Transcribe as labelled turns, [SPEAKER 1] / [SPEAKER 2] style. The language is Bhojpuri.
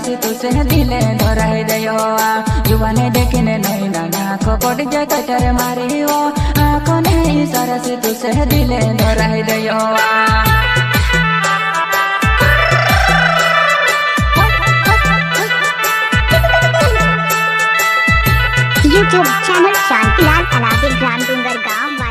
[SPEAKER 1] सरस तुसे दिले धराई दयो युवाने देखने नहीं नाना को पड़ जाए कटर मारी हो आँखों नहीं सरस तुसे दिले धराई दयो
[SPEAKER 2] YouTube channel Shantilal Aladdin Grand Dungar Gaon